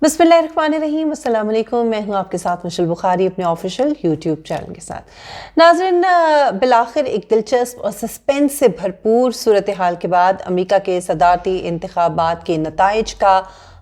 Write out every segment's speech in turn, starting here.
बिस्मिल्लाहिर्रहमानिर्रहीम, अस्सलाम वालेकुम। मैं हूं आपके साथ मिशेल बुखारी अपने ऑफिशियल यूट्यूब चैनल के साथ। नाज़रीन, बिलाखिर एक दिलचस्प और सस्पेंस से भरपूर सूरत हाल के बाद अमेरिका के सदारती इंतखाबात के नताइज का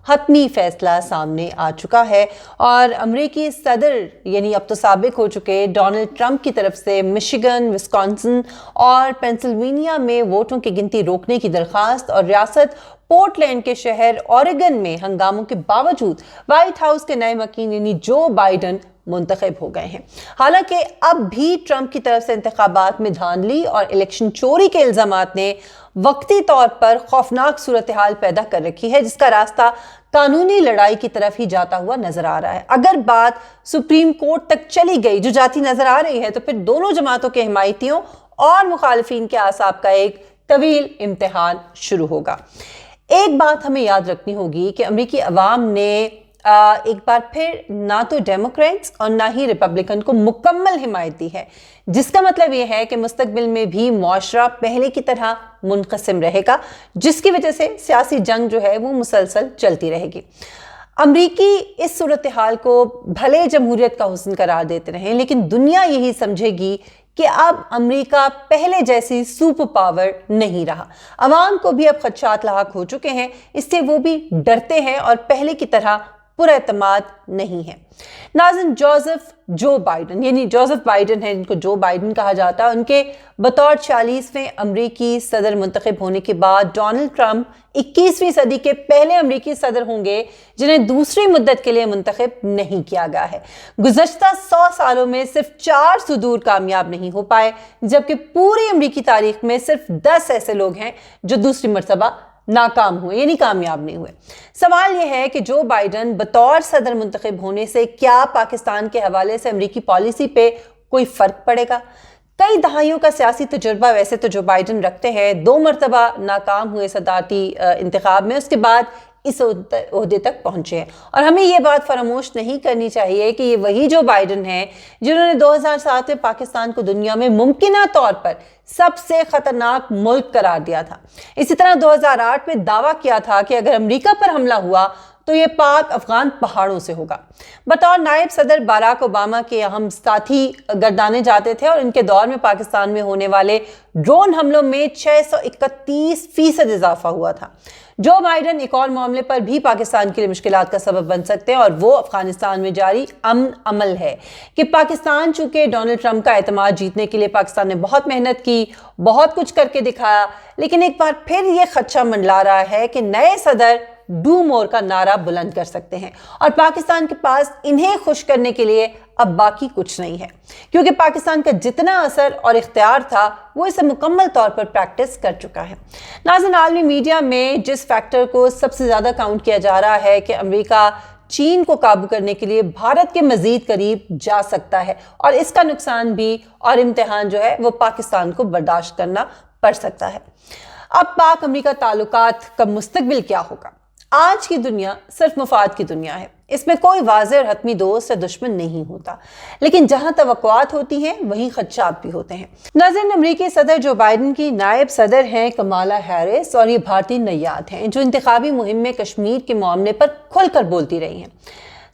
हतमी फैसला सामने आ चुका है और अमेरिकी सदर यानी अब तो साबिक हो चुके डोनाल्ड ट्रंप की तरफ से मिशिगन, विस्कॉन्सिन और पेंसिल्वेनिया में वोटों की गिनती रोकने की दरख्वास्त और रियासत पोर्टलैंड के शहर ओरेगन में हंगामों के बावजूद व्हाइट हाउस के नए मकीन यानी जो बाइडन मुंतखब हो गए हैं। हालांकि अब भी ट्रंप की तरफ से इंतखाबात में धांधली और इलेक्शन चोरी के इल्जामात ने वक्ती तौर पर खौफनाक सूरत हाल पैदा कर रखी है, जिसका रास्ता कानूनी लड़ाई की तरफ ही जाता हुआ नजर आ रहा है। अगर बात सुप्रीम कोर्ट तक चली गई जो जाती नजर आ रही है, तो फिर दोनों जमातों के हिमायतियों और मुखालिफिन के आसाब का एक तवील इम्तिहान शुरू होगा। एक बात हमें याद रखनी होगी कि अमेरिकी अवाम ने एक बार फिर ना तो डेमोक्रेट्स और ना ही रिपब्लिकन को मुकम्मल हिमायत दी है, जिसका मतलब यह है कि मुस्तकबिल में भी मुआशरा पहले की तरह मुनक़सिम रहेगा, जिसकी वजह से सियासी जंग जो है वो मुसलसल चलती रहेगी। अमरीकी इस सूरत हाल को भले जमहूरियत का हुस्न करार देते रहें, लेकिन दुनिया यही समझेगी कि अब अमेरिका पहले जैसी सुपर पावर नहीं रहा। अवाम को भी अब खदशात लाहक हो चुके हैं, इससे वो भी डरते हैं और पहले की तरह पूरा एतमाद नहीं है। नाज़रीन, जो बाइडन यानी जोसेफ बाइडन है, इनको जो बाइडन कहा जाता है, उनके बतौर 46वें अमरीकी सदर मुंतखब होने के बाद डोनाल्ड ट्रंप 21वीं सदी के पहले अमरीकी सदर होंगे जिन्हें दूसरी मुद्दत के लिए मुंतखब नहीं किया गया है। गुज़श्ता 100 सालों में सिर्फ 4 सुदूर कामयाब नहीं हो पाए, जबकि पूरी अमरीकी तारीख में सिर्फ 10 ऐसे लोग हैं जो दूसरी मर्तबा नाकाम हुए यानी कामयाब नहीं हुए। सवाल यह है कि जो बाइडन बतौर सदर मुंतखब होने से क्या पाकिस्तान के हवाले से अमरीकी पॉलिसी पे कोई फर्क पड़ेगा? कई दहाइयों का सियासी तजुर्बा वैसे तो जो बाइडन रखते हैं, 2 मरतबा नाकाम हुए सदारती इंतखाब में, उसके बाद इस ओहदे तक पहुंचे हैं। और हमें ये बात फरामोश नहीं करनी चाहिए कि ये वही जो बाइडन हैं जिन्होंने 2007 में पाकिस्तान को दुनिया में मुमकिना तौर पर सबसे खतरनाक मुल्क करार दिया था। इसी तरह 2008 में दावा किया था कि अगर अमेरिका पर हमला हुआ तो ये पाक अफगान पहाड़ों से होगा। बतौर नायब सदर बाराक ओबामा के अहम साथी गर्दाने जाते थे और इनके दौर में पाकिस्तान में होने वाले ड्रोन हमलों में 631% इजाफा हुआ था। जो बाइडन एक और मामले पर भी पाकिस्तान के लिए मुश्किलात का सबब बन सकते हैं, और वो अफगानिस्तान में जारी अमन अमल है कि पाकिस्तान चूंकि डोनाल्ड ट्रंप का एतमाद जीतने के लिए पाकिस्तान ने बहुत मेहनत की, बहुत कुछ करके दिखाया, लेकिन एक बार फिर ये खदशा मंडला रहा है कि नए सदर डू मोर का नारा बुलंद कर सकते हैं और पाकिस्तान के पास इन्हें खुश करने के लिए अब बाकी कुछ नहीं है, क्योंकि पाकिस्तान का जितना असर और इख्तियार था वो इसे मुकम्मल तौर पर प्रैक्टिस कर चुका है। नाज़रीन, आलमी मीडिया में जिस फैक्टर को सबसे ज़्यादा काउंट किया जा रहा है कि अमेरिका चीन को काबू करने के लिए भारत के मजीद करीब जा सकता है और इसका नुकसान भी और इम्तिहान जो है वो पाकिस्तान को बर्दाश्त करना पड़ सकता है। अब पाक अमेरिका ताल्लुकात का मुस्तकबिल क्या होगा? आज की दुनिया सिर्फ मुफाद की दुनिया है, इसमें कोई वाज़ेह और हतमी दोस्त या दुश्मन नहीं होता, लेकिन जहां तवक्कुआत होती हैं वहीं खदशात भी होते हैं। नाज़रीन, अमरीकी सदर जो बाइडन की नायब सदर हैं कमाला हैरिस, और ये भारतीय नैयाद हैं जो इंतखाबी मुहिम में कश्मीर के मामले पर खुलकर बोलती रही हैं।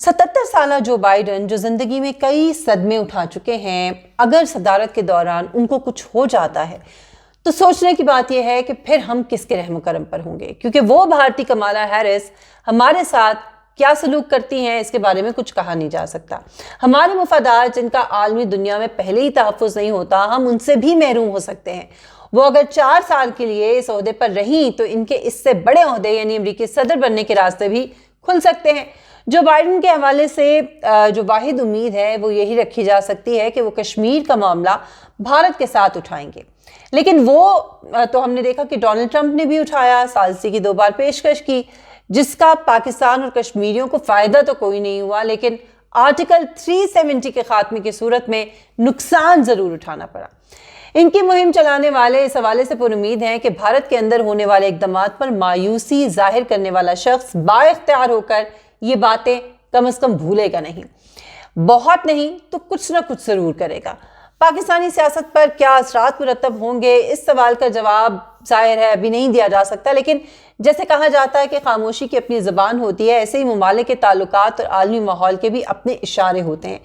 77 साल जो बाइडन जो जिंदगी में कई सदमे उठा चुके हैं, अगर सदारत के दौरान उनको कुछ हो जाता है तो सोचने की बात यह है कि फिर हम किसके रहम करम पर होंगे, क्योंकि वो भारतीय कमाला हैरिस हमारे साथ क्या सलूक करती हैं इसके बारे में कुछ कहा नहीं जा सकता। हमारे मुफादात जिनका आलमी दुनिया में पहले ही तहफ़्फ़ुज़ नहीं होता, हम उनसे भी महरूम हो सकते हैं। वो अगर 4 साल के लिए इस ओहदे पर रहीं तो इनके इससे बड़े ओहदे यानी अमरीकी सदर बनने के रास्ते भी खुल सकते हैं। जो बाइडन के हवाले से जो वाहिद उम्मीद है वो यही रखी जा सकती है कि वो कश्मीर का मामला भारत के साथ उठाएंगे, लेकिन वो तो हमने देखा कि डोनाल्ड ट्रंप ने भी उठाया, सालसी की 2 बार पेशकश की, जिसका पाकिस्तान और कश्मीरियों को फ़ायदा तो कोई नहीं हुआ, लेकिन आर्टिकल 370 के खात्मे की सूरत में नुकसान ज़रूर उठाना पड़ा। इनकी मुहिम चलाने वाले इस हवाले से पुरुम्मीद हैं कि भारत के अंदर होने वाले इक़दामात पर मायूसी जाहिर करने वाला शख्स बाइख्तियार होकर ये बातें कम अज़ कम भूलेगा नहीं, बहुत नहीं तो कुछ ना कुछ ज़रूर करेगा। پاکستانی سیاست پر کیا اثرات مرتب ہوں گے، اس سوال کا جواب ظاہر ہے ابھی نہیں دیا جا سکتا، لیکن جیسے کہا جاتا ہے کہ خاموشی کی اپنی زبان ہوتی ہے، ایسے ہی ممالک کے تعلقات اور عالمی ماحول کے بھی اپنے اشارے ہوتے ہیں۔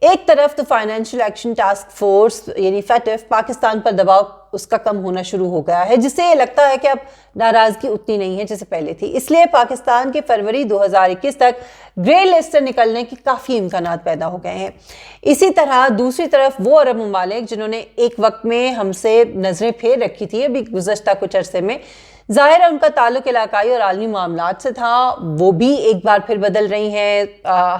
ایک طرف تو فائنینشل ایکشن ٹاسک فورس یعنی فیٹف پاکستان پر دباؤ اس کا کم ہونا شروع ہو گیا ہے، جس سے یہ لگتا ہے کہ اب ناراضگی اتنی نہیں ہے جیسے پہلے تھی، اس لیے پاکستان کے فروری 2021 تک گرے لسٹ سے نکلنے کے کافی امکانات پیدا ہو گئے ہیں۔ اسی طرح دوسری طرف وہ عرب ممالک جنہوں نے ایک وقت میں ہم سے نظریں پھیر رکھی تھی ابھی گزشتہ کچھ عرصے میں، ظاہر ہے ان کا تعلق علاقائی اور عالمی معاملات سے تھا، وہ بھی ایک بار پھر بدل رہی ہیں،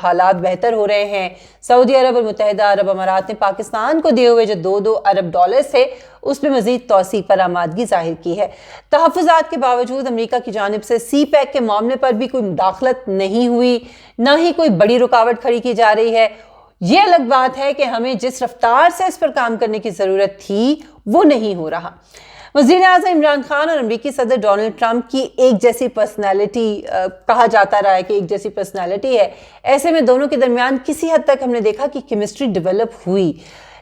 حالات بہتر ہو رہے ہیں۔ سعودی عرب اور متحدہ عرب امارات نے پاکستان کو دیے ہوئے جو $2 ارب تھے اس میں مزید توسیع پر آمادگی ظاہر کی ہے۔ تحفظات کے باوجود امریکہ کی جانب سے سی پیک کے معاملے پر بھی کوئی مداخلت نہیں ہوئی، نہ ہی کوئی بڑی رکاوٹ کھڑی کی جا رہی ہے۔ یہ الگ بات ہے کہ ہمیں جس رفتار سے اس پر کام کرنے کی ضرورت تھی وہ نہیں ہو رہا۔ وزیر اعظم عمران خان اور امریکی صدر ڈونلڈ ٹرمپ کی ایک جیسی پرسنالٹی کہا جاتا رہا ہے کہ ایک جیسی پرسنالٹی ہے، ایسے میں دونوں کے درمیان کسی حد تک ہم نے دیکھا کہ کیمسٹری ڈیولپ ہوئی،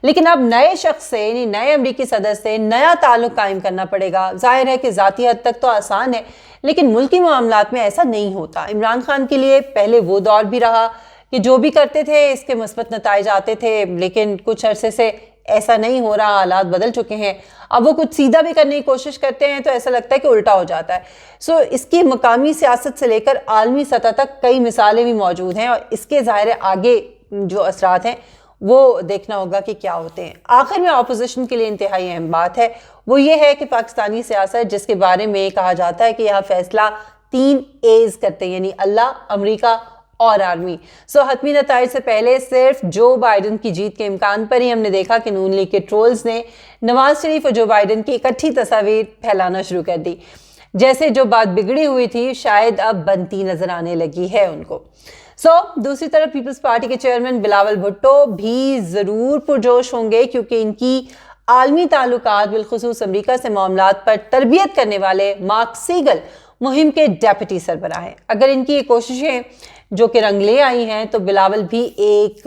لیکن اب نئے شخص سے یعنی نئے امریکی صدر سے نیا تعلق قائم کرنا پڑے گا۔ ظاہر ہے کہ ذاتی حد تک تو آسان ہے، لیکن ملکی معاملات میں ایسا نہیں ہوتا۔ عمران خان کے لیے پہلے وہ دور بھی رہا کہ جو بھی کرتے تھے اس کے مثبت نتائج آتے تھے، لیکن کچھ عرصے سے ایسا نہیں ہو رہا، حالات بدل چکے ہیں۔ اب وہ کچھ سیدھا بھی کرنے کی کوشش کرتے ہیں تو ایسا لگتا ہے کہ الٹا ہو جاتا ہے۔ اس کی مقامی سیاست سے لے کر عالمی سطح تک کئی مثالیں بھی موجود ہیں، اور اس کے ظاہر آگے جو اثرات ہیں وہ دیکھنا ہوگا کہ کیا ہوتے ہیں۔ آخر میں اپوزیشن کے لیے انتہائی اہم بات ہے وہ یہ ہے کہ پاکستانی سیاست جس کے بارے میں کہا جاتا ہے کہ یہاں فیصلہ 3 A's کرتے ہیں، یعنی اللہ، امریکہ اور آرمی۔ حتمی نتائج سے پہلے صرف جو بائیڈن کی جیت کے امکان پر ہی ہم نے دیکھا کہ نون لیگ کے ٹرولز نے نواز شریف اور جو بائیڈن کی اکٹھی تصاویر پھیلانا شروع کر دی، جیسے جو بات بگڑی ہوئی تھی شاید اب بنتی نظر آنے لگی ہے ان کو۔ دوسری طرف پیپلز پارٹی کے چیئرمین بلاول بھٹو بھی ضرور پرجوش ہوں گے، کیونکہ ان کی عالمی تعلقات بالخصوص امریکہ سے معاملات پر تربیت کرنے والے مارک سیگل مہم کے ڈیپٹی سربراہ ہیں۔ اگر ان کی یہ کوششیں جو کہ رنگ لے آئی ہیں تو بلاول بھی ایک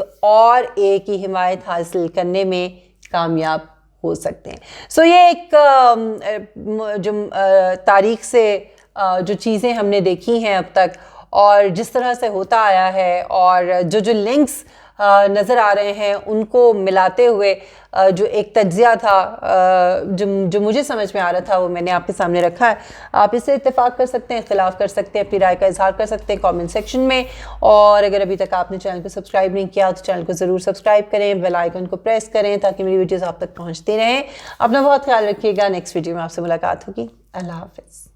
کی حمایت حاصل کرنے میں کامیاب ہو سکتے ہیں۔ یہ ایک جو تاریخ سے جو چیزیں ہم نے دیکھی ہیں اب تک اور جس طرح سے ہوتا آیا ہے اور جو لنکس نظر آ رہے ہیں ان کو ملاتے ہوئے جو ایک تجزیہ تھا جو مجھے سمجھ میں آ رہا تھا وہ میں نے آپ کے سامنے رکھا ہے۔ آپ اس سے اتفاق کر سکتے ہیں، اختلاف کر سکتے ہیں، اپنی رائے کا اظہار کر سکتے ہیں کامنٹ سیکشن میں، اور اگر ابھی تک آپ نے چینل کو سبسکرائب نہیں کیا تو چینل کو ضرور سبسکرائب کریں، بیل آئیکن کو پریس کریں تاکہ میری ویڈیوز آپ تک پہنچتی رہیں۔ اپنا بہت خیال رکھیے گا، نیکسٹ ویڈیو میں آپ سے ملاقات ہوگی۔ اللہ حافظ۔